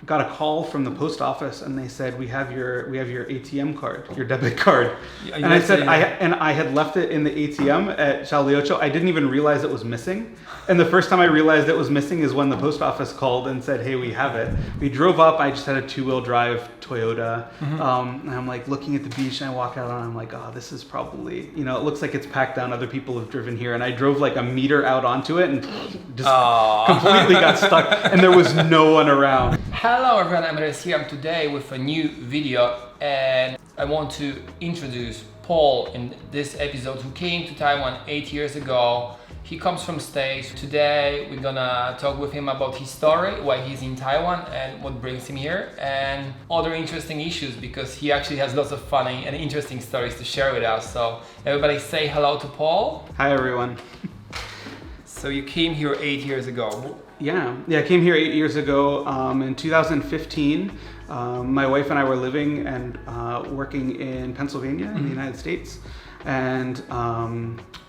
got a call from the post office and they said, we have your ATM card, your debit card. Yeah, and I said, I had left it in the ATM at Xiaolioqiu. I didn't even realize it was missing. And the first time I realized it was missing is when the post office called and said, hey, we have it. We drove up. I just had a 2-wheel drive Toyota. And I'm like looking at the beach and I walk out and I'm like, oh, this is probably, it looks like it's packed down. Other people have driven here. And I drove like a meter out onto it and just completely got stuck. And there was no one around. Hello everyone, I'm here today with a new video, and I want to introduce Paul in this episode, who came to Taiwan 8 years ago. He comes from States. Today we're gonna talk with him about his story, why he's in Taiwan and what brings him here, and other interesting issues, because he actually has lots of funny and interesting stories to share with us. So everybody say hello to Paul. Hi everyone. So you came here 8 years ago. Yeah, I came here 8 years ago in 2015. My wife and I were living and working in Pennsylvania in the United States. And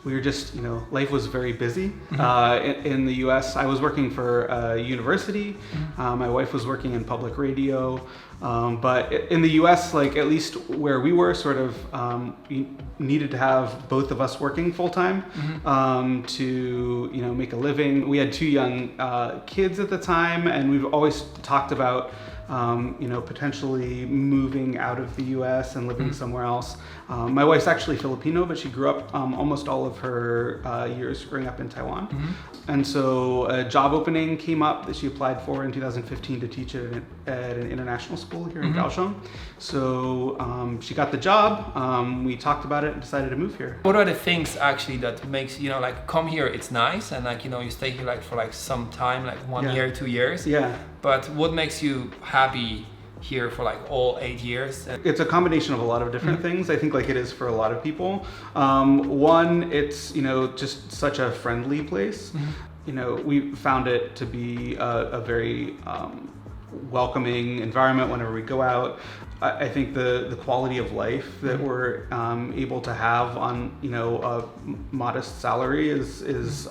we were just, life was very busy in the US. I was working for a university. My wife was working in public radio. But in the US, like at least where we were, sort of we needed to have both of us working full time to make a living. We had 2 young kids at the time, and we've always talked about potentially moving out of the US and living somewhere else. My wife's actually Filipino, but she grew up almost all of her years growing up in Taiwan. And so a job opening came up that she applied for in 2015 to teach at an international school here in Kaohsiung. So she got the job, we talked about it and decided to move here. What are the things actually that makes, come here, it's nice, and you stay here for some time, like 1 year, 2 years. Yeah. But what makes you happy here for all 8 years? It's a combination of a lot of different things. I think like it is for a lot of people. One, it's just such a friendly place. We found it to be a very welcoming environment whenever we go out. I think the quality of life that we're able to have on a modest salary is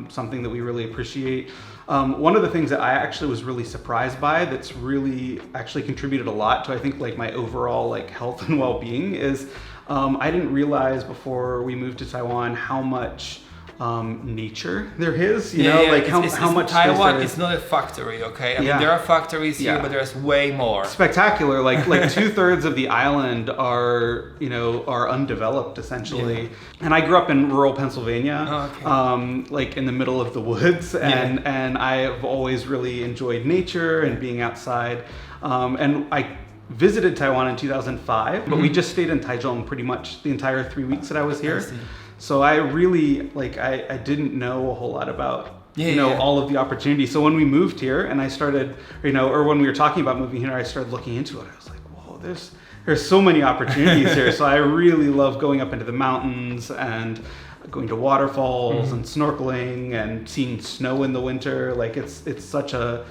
something that we really appreciate. One of the things that I actually was really surprised by, that's really actually contributed a lot to I think my overall health and well-being, is I didn't realize before we moved to Taiwan how much nature there is, how much Taiwan is not a factory, okay? I mean, there are factories here, but there's way more. Spectacular, like 2/3 of the island are undeveloped essentially. And I grew up in rural Pennsylvania, in the middle of the woods, and I've always really enjoyed nature and being outside. And I visited Taiwan in 2005, but we just stayed in Taichung pretty much the entire 3 weeks that I was here. So I really, I didn't know a whole lot about, all of the opportunities. So when we moved here and I started, or when we were talking about moving here, I started looking into it. I was like, whoa, there's so many opportunities here. So I really love going up into the mountains and going to waterfalls and snorkeling and seeing snow in the winter. It's such a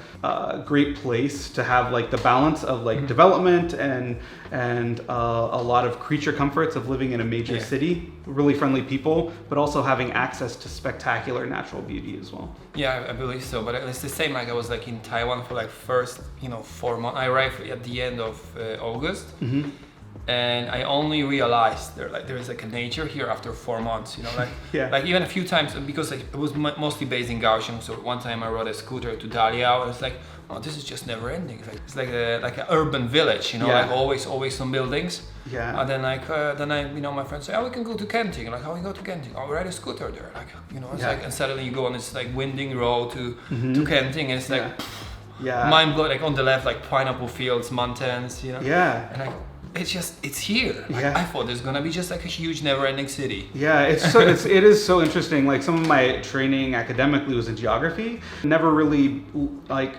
great place to have the balance of development and a lot of creature comforts of living in a major city, really friendly people, but also having access to spectacular natural beauty as well. Yeah, I believe so. But it's the same. I was in Taiwan for first 4 months. I arrived at the end of August. And I only realized there is a nature here after 4 months, even a few times, because it was mostly based in Kaohsiung. So one time I rode a scooter to Daliao, and it's oh, this is just never ending. It's like an urban village, always some buildings. Yeah. And then my friends say, oh, we can go to Genting. How we go to Genting? Oh, we ride a scooter there. And suddenly you go on this winding road to Genting, and it's mind blowing. On the left, pineapple fields, mountains, Yeah. And it's here. I thought there's gonna be just a huge never-ending city. Yeah, it is so interesting. Some of my training academically was in geography. Never really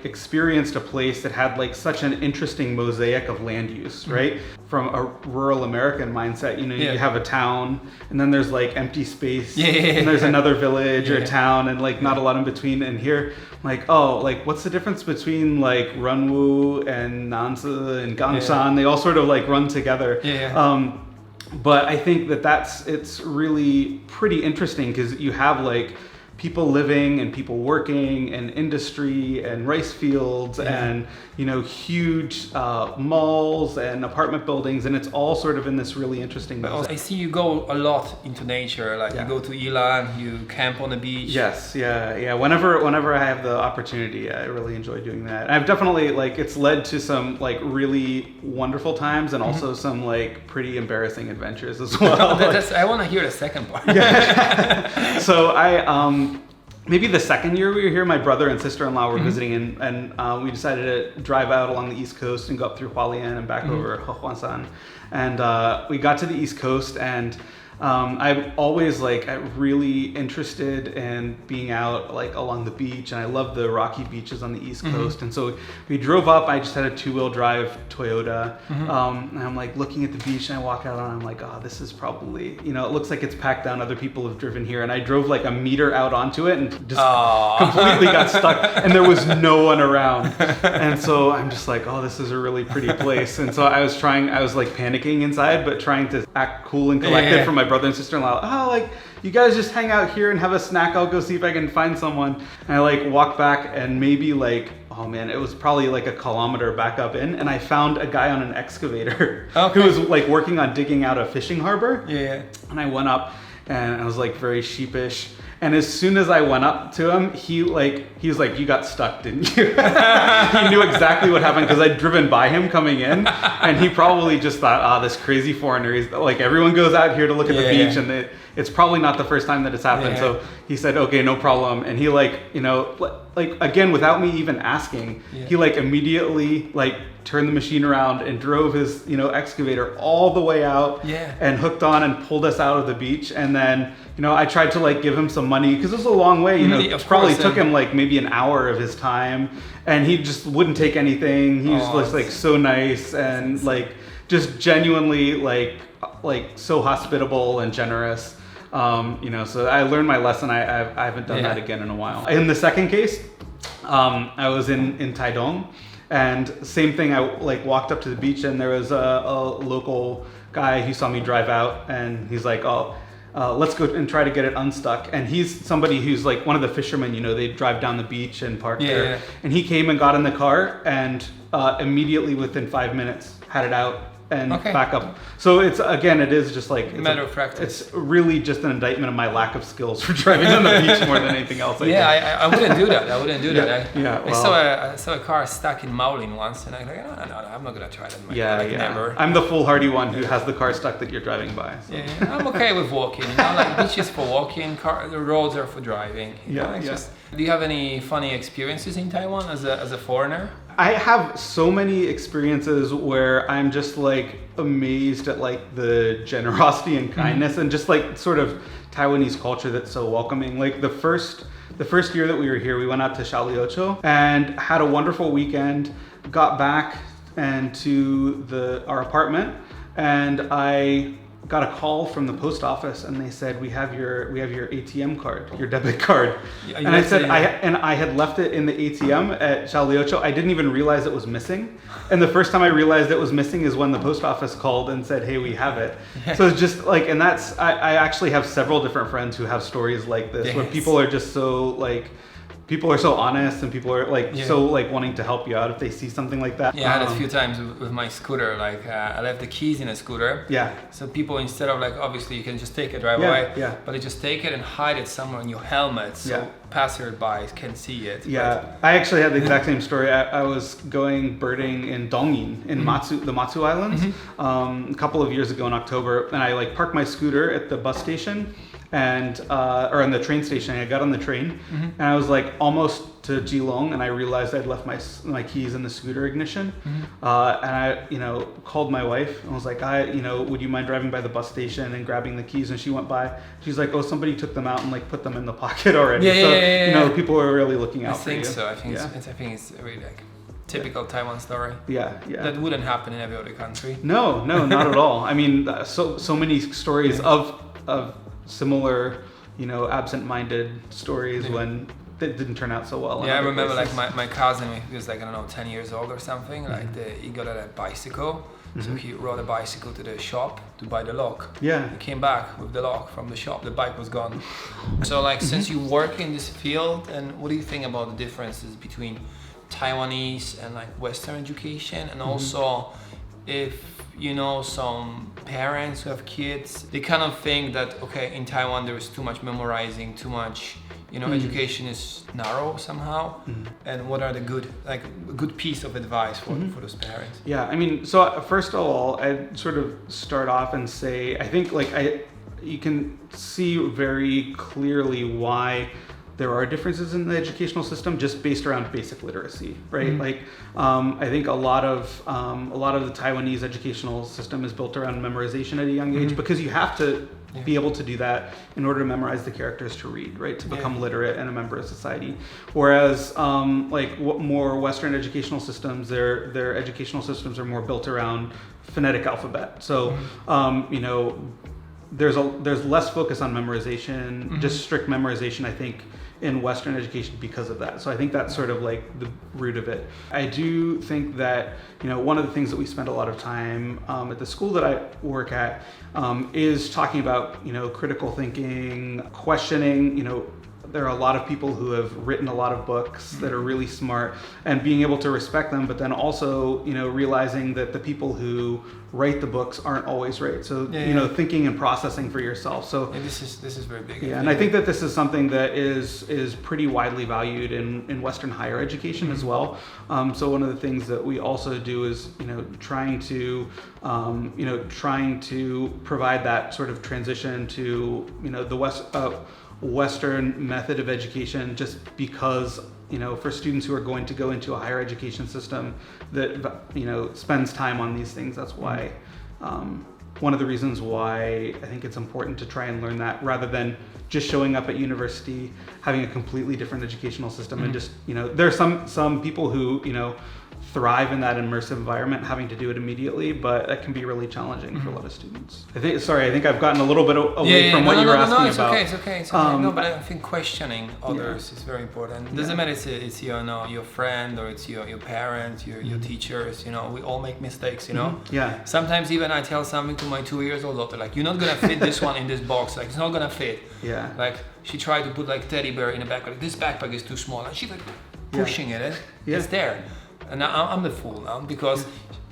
experienced a place that had such an interesting mosaic of land use, right? From a rural American mindset, you have a town, and then there's empty space, and there's another village or town, and not a lot in between. And here, what's the difference between Runwoo and Nanzi and Gangshan? They all sort of run together. But I think it's really pretty interesting because you have people living and people working and industry and rice fields and, you know, huge malls and apartment buildings. And it's all sort of in this really interesting mix. I see you go a lot into nature, like you go to Ilan, you camp on the beach. Yes, yeah. Whenever I have the opportunity, I really enjoy doing that. And I've definitely, like, it's led to some, like, really wonderful times and also some, like, pretty embarrassing adventures as well. I want to hear the second part. Yeah. So maybe the second year we were here, my brother and sister-in-law were visiting, and we decided to drive out along the East Coast and go up through Hualien and back over Hohuanshan. And we got to the East Coast, and I'm always like really interested in being out like along the beach, and I love the rocky beaches on the East Coast. And so we drove up. I just had a 2-wheel drive Toyota, and I'm like looking at the beach, and I walk out, and I'm like, oh, this is probably, you know, it looks like it's packed down. Other people have driven here, and I drove like a meter out onto it and just completely got stuck, and there was no one around. And so I'm just like, oh, this is a really pretty place. And so I was like panicking inside, but trying to act cool and collected for my brother and sister-in-law. Oh, like, you guys just hang out here and have a snack. I'll go see if I can find someone. And I like walk back, and maybe like, oh man, it was probably like a kilometer back up in, and I found a guy on an excavator who was like working on digging out a fishing harbor. Yeah. And I went up, and I was like very sheepish. And as soon as I went up to him, he was like, you got stuck, didn't you? He knew exactly what happened because I'd driven by him coming in, and he probably just thought, this crazy foreigner. He's like, everyone goes out here to look at the beach, and it's probably not the first time that it's happened. So he said, okay, no problem. And he like, you know, like again, without me even asking, he like immediately like turned the machine around and drove his, you know, excavator all the way out and hooked on and pulled us out of the beach. And then, you know, I tried to like give him some money because it was a long way, you know, it probably took him like maybe an hour of his time, and he just wouldn't take anything. He was just like so nice and like just genuinely like so hospitable and generous. You know, so I learned my lesson. I haven't done that again in a while. In the second case, I was in Taidong, and same thing. I like walked up to the beach, and there was a local guy who saw me drive out, and he's like, oh, let's go and try to get it unstuck. And he's somebody who's like one of the fishermen, you know, they drive down the beach and park there. And he came and got in the car, and immediately within 5 minutes had it out and back up. So it's, again, it is just like, matter of practice. It's really just an indictment of my lack of skills for driving on the beach more than anything else. I wouldn't do that. I wouldn't do that. Well, I saw a car stuck in Maulin once, and I was like, no, I'm not gonna try that. Never. I'm the foolhardy one who has the car stuck that you're driving by. So. I'm okay with walking. You know, like beaches for walking, the roads are for driving. Do you have any funny experiences in Taiwan as a foreigner? I have so many experiences where I'm just like amazed at like the generosity and kindness and just like sort of Taiwanese culture that's so welcoming. Like the first year that we were here, we went out to Shaliocho and had a wonderful weekend, got back and to our apartment, and I got a call from the post office, and they said, we have your ATM card, your debit card. And I said, I had left it in the ATM at Shaliocho. I didn't even realize it was missing. And the first time I realized it was missing is when the post office called and said, hey, we have it. So it's just like, and that's, I actually have several different friends who have stories like this, where people are just so like, people are so honest, and people are like so like wanting to help you out if they see something like that. I had a few times with my scooter, like I left the keys in a scooter. So people, instead of like, obviously you can just take it right away, but they just take it and hide it somewhere in your helmet so passersby can see it. I actually had the exact same story. I was going birding in Dongin in the Matsu Islands a couple of years ago in October, and I like parked my scooter at the bus station and or in the train station. I got on the train and I was like almost to Geelong, and I realized I'd left my keys in the scooter ignition. And I, you know, called my wife and was like, you know, would you mind driving by the bus station and grabbing the keys? And she went by. She's like, oh, somebody took them out and like put them in the pocket already. You know, people are really looking out for you. I think it's really like typical Taiwan story. Yeah. That wouldn't happen in every other country. No, not at all. I mean, so many stories of similar, you know, absent-minded stories when that didn't turn out so well. Yeah, I remember like my cousin, he was like, I don't know, 10 years old or something, like he got a bicycle. So he rode a bicycle to the shop to buy the lock. Yeah. He came back with the lock from the shop. The bike was gone. So like, since you work in this field, and what do you think about the differences between Taiwanese and like Western education? And also, if you know some parents who have kids, they kind of think that, okay, in Taiwan there is too much memorizing, too much, you know, education is narrow somehow. And what are the good, like a good piece of advice for those parents? Yeah, I mean, so first of all, I'd sort of start off and say, I think like you can see very clearly why there are differences in the educational system just based around basic literacy, right? Like, I think a lot of the Taiwanese educational system is built around memorization at a young age because you have to be able to do that in order to memorize the characters to read, right? To become literate and a member of society. Whereas, like more Western educational systems, their educational systems are more built around phonetic alphabet. So, you know, there's less focus on memorization, just strict memorization, I think, in Western education because of that. So I think that's sort of like the root of it. I do think that, you know, one of the things that we spend a lot of time at the school that I work at is talking about, you know, critical thinking, questioning, you know, there are a lot of people who have written a lot of books that are really smart, and being able to respect them, but then also, you know, realizing that the people who write the books aren't always right. So, you know, thinking and processing for yourself. So this is very big. Yeah, and I think that this is something that is pretty widely valued in Western higher education as well. So one of the things that we also do is, you know, trying to provide that sort of transition to, you know, the Western method of education, just because, you know, for students who are going to go into a higher education system that, you know, spends time on these things. That's why one of the reasons why I think it's important to try and learn that, rather than just showing up at university having a completely different educational system. And just, you know, there are some people who, you know, thrive in that immersive environment, having to do it immediately, but that can be really challenging for a lot of students. I think I've gotten a little bit away from what you were asking about. No, it's okay. No, but I think questioning others is very important. It doesn't matter if it's your friend or it's your parents, your teachers, you know, we all make mistakes, you know? Yeah. Sometimes even I tell something to my 2-year-old daughter, like, you're not gonna fit this one in this box, like, it's not gonna fit. Yeah. Like, she tried to put like teddy bear in a backpack, like, this backpack is too small, and she's like pushing it, it's there. And I'm the fool now because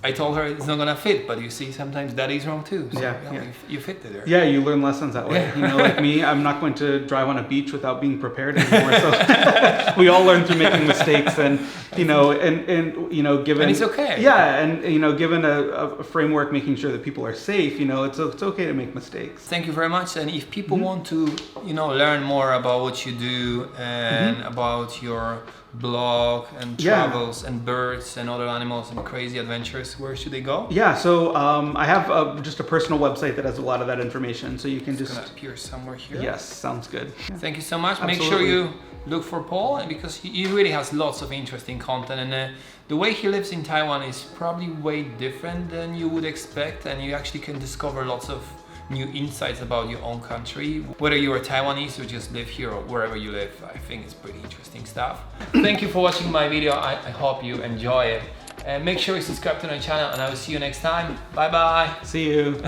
I told her it's not gonna fit, but you see, sometimes daddy's wrong too. So, you fit it there. Yeah, you learn lessons that way. You know, like me, I'm not going to drive on a beach without being prepared anymore. So we all learn through making mistakes, and you know, and you know, given, and it's okay. Yeah, and you know, given a framework, making sure that people are safe. You know, it's okay to make mistakes. Thank you very much. And if people want to, you know, learn more about what you do and about your blog and travels and birds and other animals and crazy adventures, where should they go? Yeah, so I have just a personal website that has a lot of that information, so you can it's gonna appear somewhere here. Yes, sounds good. Yeah. Thank you so much. Absolutely. Make sure you look for Paul, and because he really has lots of interesting content, and the way he lives in Taiwan is probably way different than you would expect, and you actually can discover lots of new insights about your own country, whether you're a Taiwanese or just live here or wherever you live. I think it's pretty interesting stuff. Thank you for watching my video. I hope you enjoy it, and make sure you subscribe to my channel, and I will see you next time. Bye bye. See you.